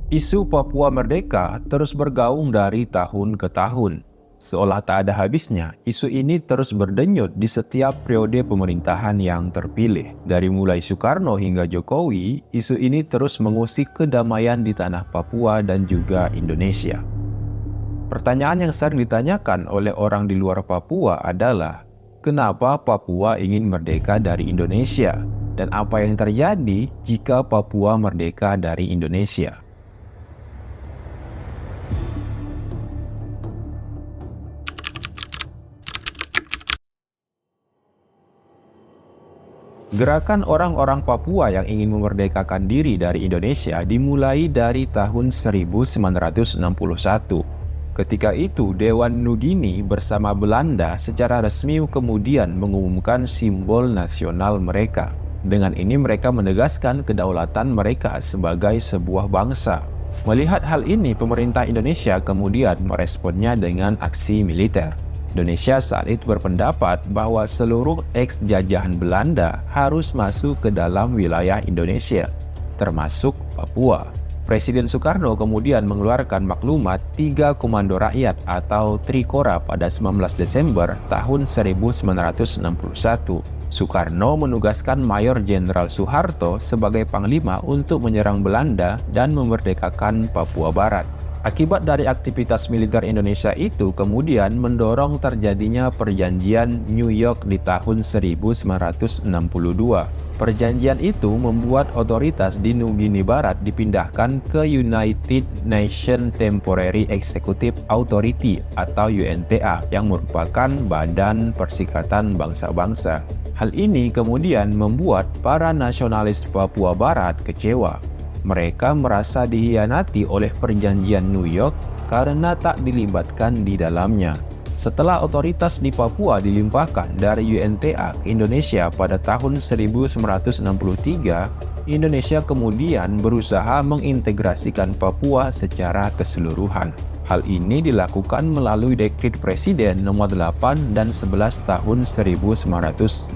Isu Papua Merdeka terus bergaung dari tahun ke tahun. Seolah tak ada habisnya, isu ini terus berdenyut di setiap periode pemerintahan yang terpilih. Dari mulai Soekarno hingga Jokowi, isu ini terus mengusik kedamaian di tanah Papua dan juga Indonesia. Pertanyaan yang sering ditanyakan oleh orang di luar Papua adalah, kenapa Papua ingin merdeka dari Indonesia? Dan apa yang terjadi jika Papua merdeka dari Indonesia? Gerakan orang-orang Papua yang ingin memerdekakan diri dari Indonesia dimulai dari tahun 1961. Ketika itu, Dewan Nugini bersama Belanda secara resmi kemudian mengumumkan simbol nasional mereka. Dengan ini mereka menegaskan kedaulatan mereka sebagai sebuah bangsa. Melihat hal ini, pemerintah Indonesia kemudian meresponnya dengan aksi militer. Indonesia saat itu berpendapat bahwa seluruh ex-jajahan Belanda harus masuk ke dalam wilayah Indonesia, termasuk Papua. Presiden Soekarno kemudian mengeluarkan maklumat 3 Komando Rakyat atau Trikora pada 19 Desember tahun 1961. Soekarno menugaskan Mayor Jenderal Soeharto sebagai panglima untuk menyerang Belanda dan memerdekakan Papua Barat. Akibat dari aktivitas militer Indonesia itu kemudian mendorong terjadinya perjanjian New York di tahun 1962. Perjanjian itu membuat otoritas di Nugini Barat dipindahkan ke United Nations Temporary Executive Authority atau UNTA yang merupakan badan perserikatan bangsa-bangsa. Hal ini kemudian membuat para nasionalis Papua Barat kecewa. Mereka merasa dikhianati oleh perjanjian New York karena tak dilibatkan di dalamnya. Setelah otoritas di Papua dilimpahkan dari UNTA ke Indonesia pada tahun 1963, Indonesia kemudian berusaha mengintegrasikan Papua secara keseluruhan. Hal ini dilakukan melalui Dekret Presiden nomor 8 dan 11 tahun 1963.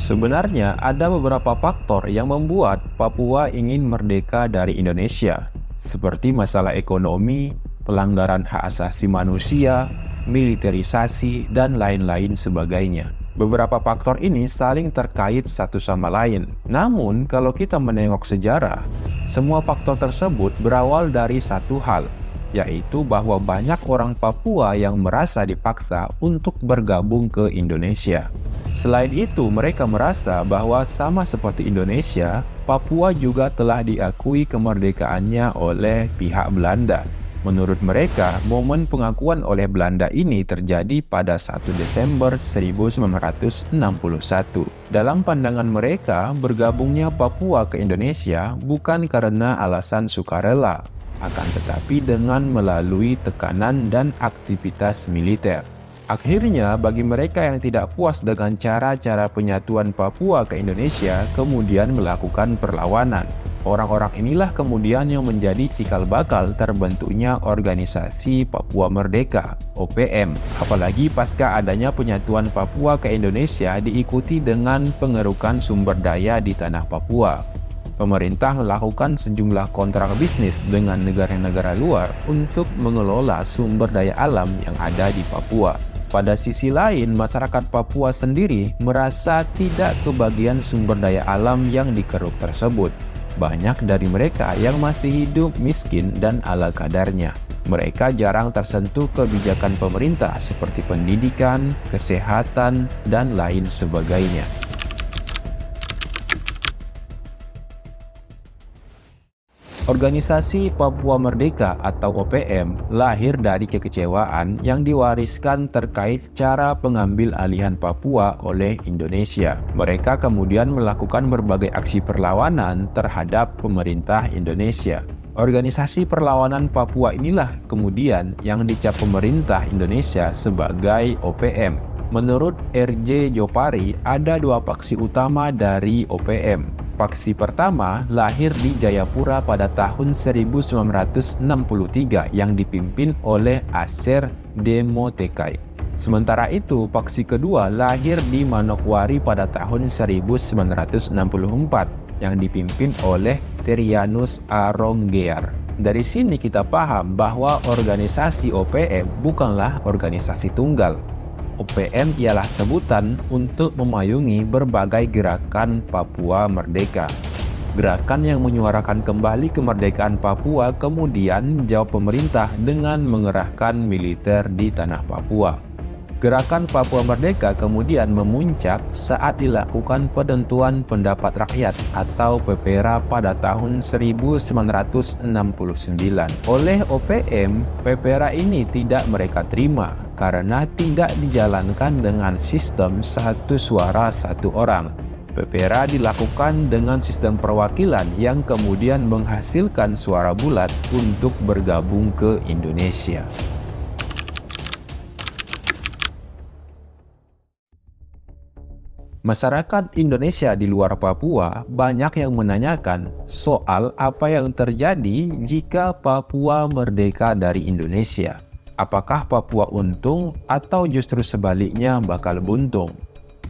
Sebenarnya ada beberapa faktor yang membuat Papua ingin merdeka dari Indonesia, seperti masalah ekonomi, pelanggaran hak asasi manusia, militerisasi, dan lain-lain sebagainya. Beberapa faktor ini saling terkait satu sama lain. Namun, kalau kita menengok sejarah, semua faktor tersebut berawal dari satu hal, yaitu bahwa banyak orang Papua yang merasa dipaksa untuk bergabung ke Indonesia. Selain itu, mereka merasa bahwa sama seperti Indonesia, Papua juga telah diakui kemerdekaannya oleh pihak Belanda. Menurut mereka, momen pengakuan oleh Belanda ini terjadi pada 1 Desember 1961. Dalam pandangan mereka, bergabungnya Papua ke Indonesia bukan karena alasan sukarela, akan tetapi dengan melalui tekanan dan aktivitas militer. Akhirnya, bagi mereka yang tidak puas dengan cara-cara penyatuan Papua ke Indonesia, kemudian melakukan perlawanan. Orang-orang inilah kemudian yang menjadi cikal bakal terbentuknya Organisasi Papua Merdeka, OPM. Apalagi pasca adanya penyatuan Papua ke Indonesia diikuti dengan pengerukan sumber daya di tanah Papua. Pemerintah melakukan sejumlah kontrak bisnis dengan negara-negara luar untuk mengelola sumber daya alam yang ada di Papua. Pada sisi lain, masyarakat Papua sendiri merasa tidak kebagian sumber daya alam yang dikeruk tersebut. Banyak dari mereka yang masih hidup miskin dan ala kadarnya. Mereka jarang tersentuh kebijakan pemerintah seperti pendidikan, kesehatan, dan lain sebagainya. Organisasi Papua Merdeka atau OPM lahir dari kekecewaan yang diwariskan terkait cara pengambil alihan Papua oleh Indonesia. Mereka kemudian melakukan berbagai aksi perlawanan terhadap pemerintah Indonesia. Organisasi perlawanan Papua inilah kemudian yang dicap pemerintah Indonesia sebagai OPM. Menurut R.J. Jopari, ada dua faksi utama dari OPM. Faksi pertama lahir di Jayapura pada tahun 1963 yang dipimpin oleh Aser Demotekai. Sementara itu, faksi kedua lahir di Manokwari pada tahun 1964 yang dipimpin oleh Terianus Aromgear. Dari sini kita paham bahwa organisasi OPM bukanlah organisasi tunggal. OPM ialah sebutan untuk memayungi berbagai gerakan Papua Merdeka. Gerakan yang menyuarakan kembali kemerdekaan Papua kemudian menjawab pemerintah dengan mengerahkan militer di tanah Papua. Gerakan Papua Merdeka kemudian memuncak saat dilakukan penentuan pendapat rakyat atau PPRA pada tahun 1969. Oleh OPM, PPRA ini tidak mereka terima karena tidak dijalankan dengan sistem satu suara satu orang. PPRA dilakukan dengan sistem perwakilan yang kemudian menghasilkan suara bulat untuk bergabung ke Indonesia. Masyarakat Indonesia di luar Papua banyak yang menanyakan soal apa yang terjadi jika Papua merdeka dari Indonesia. Apakah Papua untung atau justru sebaliknya bakal buntung?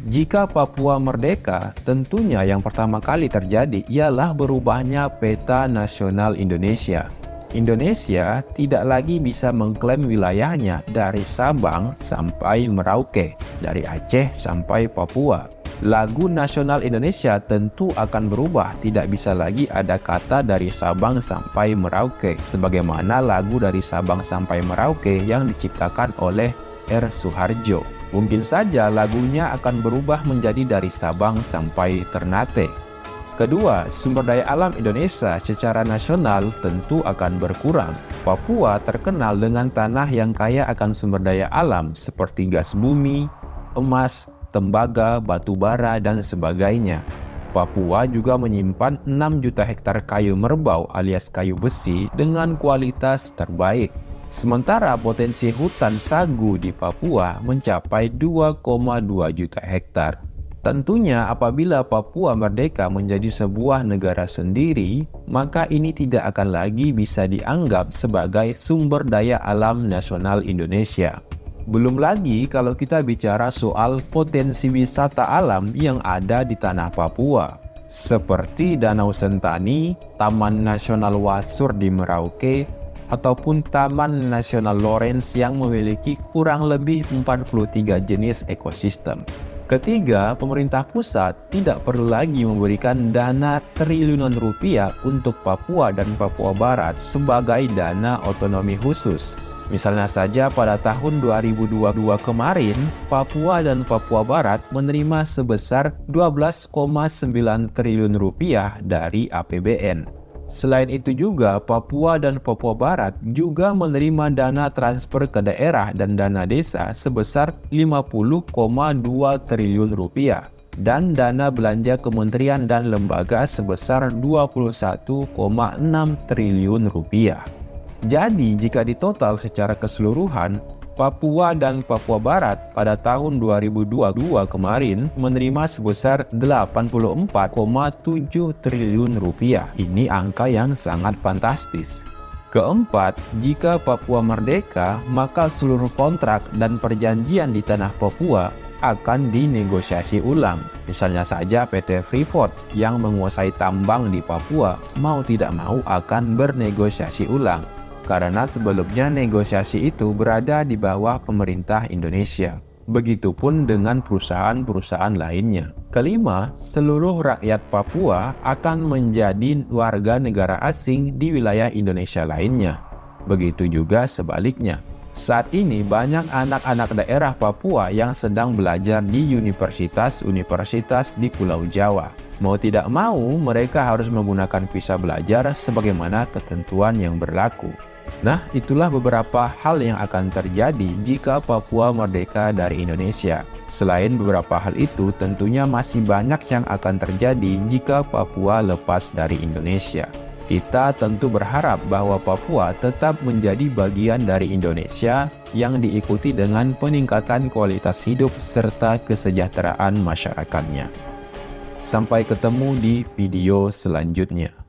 Jika Papua merdeka, tentunya yang pertama kali terjadi ialah berubahnya peta nasional Indonesia. Indonesia tidak lagi bisa mengklaim wilayahnya dari Sabang sampai Merauke, dari Aceh sampai Papua. Lagu nasional Indonesia tentu akan berubah, tidak bisa lagi ada kata dari Sabang sampai Merauke, sebagaimana lagu dari Sabang sampai Merauke yang diciptakan oleh R. Suharjo. Mungkin saja lagunya akan berubah menjadi dari Sabang sampai Ternate. Kedua, sumber daya alam Indonesia secara nasional tentu akan berkurang. Papua terkenal dengan tanah yang kaya akan sumber daya alam seperti gas bumi, emas, tembaga, batu bara, dan sebagainya. Papua juga menyimpan 6 juta hektar kayu merbau alias kayu besi dengan kualitas terbaik. Sementara potensi hutan sagu di Papua mencapai 2,2 juta hektar. Tentunya apabila Papua merdeka menjadi sebuah negara sendiri, maka ini tidak akan lagi bisa dianggap sebagai sumber daya alam nasional Indonesia. Belum lagi kalau kita bicara soal potensi wisata alam yang ada di tanah Papua, seperti Danau Sentani, Taman Nasional Wasur di Merauke, ataupun Taman Nasional Lorentz yang memiliki kurang lebih 43 jenis ekosistem. Ketiga, pemerintah pusat tidak perlu lagi memberikan dana triliunan rupiah untuk Papua dan Papua Barat sebagai dana otonomi khusus. Misalnya saja pada tahun 2022 kemarin, Papua dan Papua Barat menerima sebesar 12,9 triliun rupiah dari APBN. Selain itu juga, Papua dan Papua Barat juga menerima dana transfer ke daerah dan dana desa sebesar 50,2 triliun rupiah dan dana belanja kementerian dan lembaga sebesar 21,6 triliun rupiah. Jadi, jika ditotal secara keseluruhan, Papua dan Papua Barat pada tahun 2022 kemarin menerima sebesar 84,7 triliun rupiah. Ini angka yang sangat fantastis. Keempat, jika Papua merdeka, maka seluruh kontrak dan perjanjian di tanah Papua akan dinegosiasi ulang. Misalnya saja PT Freeport yang menguasai tambang di Papua mau tidak mau akan bernegosiasi ulang. Karena sebelumnya negosiasi itu berada di bawah pemerintah Indonesia. Begitupun dengan perusahaan-perusahaan lainnya. Kelima, seluruh rakyat Papua akan menjadi warga negara asing di wilayah Indonesia lainnya. Begitu juga sebaliknya. Saat ini banyak anak-anak daerah Papua yang sedang belajar di universitas-universitas di Pulau Jawa. Mau tidak mau, mereka harus menggunakan visa belajar sebagaimana ketentuan yang berlaku. Nah, itulah beberapa hal yang akan terjadi jika Papua merdeka dari Indonesia. Selain beberapa hal itu, tentunya masih banyak yang akan terjadi jika Papua lepas dari Indonesia. Kita tentu berharap bahwa Papua tetap menjadi bagian dari Indonesia yang diikuti dengan peningkatan kualitas hidup serta kesejahteraan masyarakatnya. Sampai ketemu di video selanjutnya.